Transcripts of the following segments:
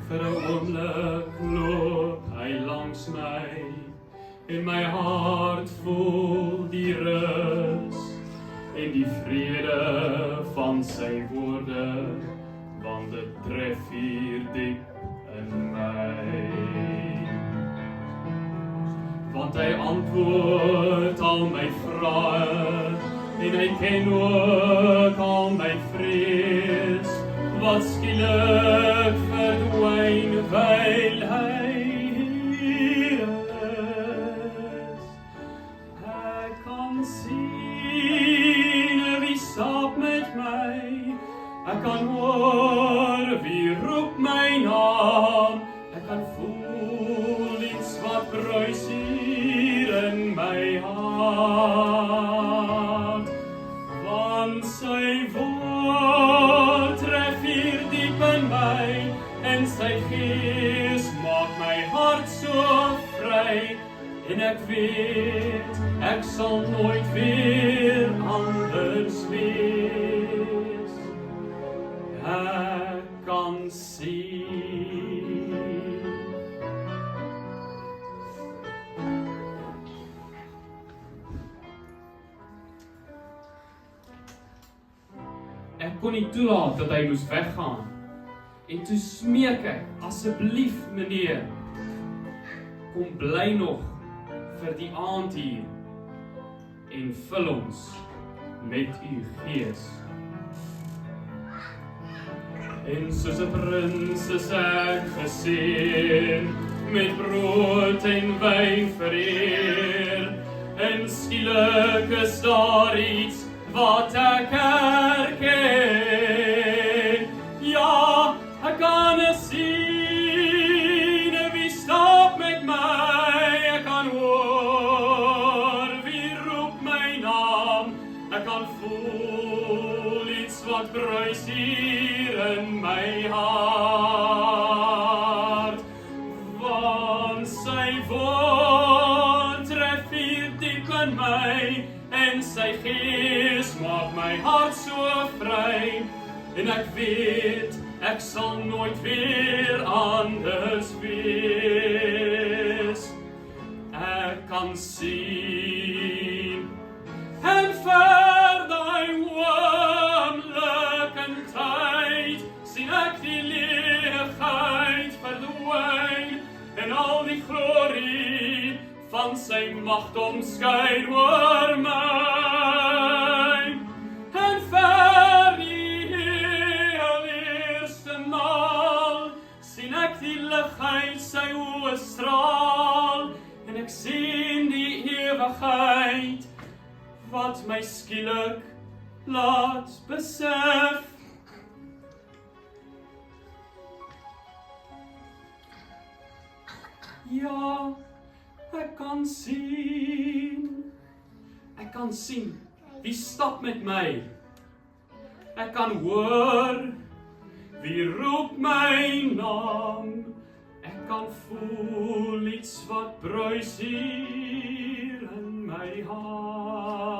Vir 'n oomblik loop hy langs my en my hart voel die rus en die vrede van sy woorde, want dit tref hier diep in my. Want hy antwoord al my vrae en hy ken ook al my vrees, wat skielik verdwyn wyl hy hier is. Ek kan sien wie stap met my, ek kan hoor wie roep my naam, ek kan voel iets wat bruis hier in my hart, want sy woord tref hier diep in my en sy gees maak my hart so vry en ek weet ek sal nooit weer anders wees. Ek kan sien. Ek kon nie toelaat dat hy moes weggaan. En toe smeek ek, asseblief meneer, kom bly nog vir die aand hier en vul ons met u gees. En soos 'n prins is ek geseën, met brood en wyn vereer, en skielik is daar iets wat ek herken. Ja, ek kan sien wie stap met my, ek kan hoor wie roep my naam, ek kan voel iets wat bruis hier in my hart, want sy woord tref hier diep in my en sy gees maak my hart so vry en ek weet ek sal nooit weer anders wees. Ek kan sien en vir die oomblik in tyd sien ek die leegheid verdwyn en al die glorie van sy magt omskyn oor my. En vir die heel eerste maal sien ek die ligheid sy oë straal en ek sien die ewigheid wat my skielik laat besef. Ja, ek kan sien wie stap met my. Ek kan hoor wie roep my naam. Ek kan voel iets wat bruis hier in my hart,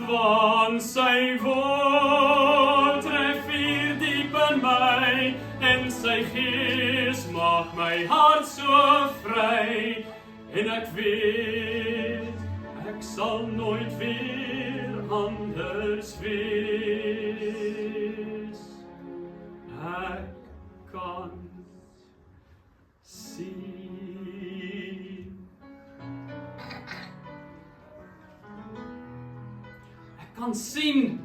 want sy woord tref hier diep in my en sy gees maak my hart so vry en ek weet ek sal nooit weer anders wees. Ek kan sien. Ek kan sien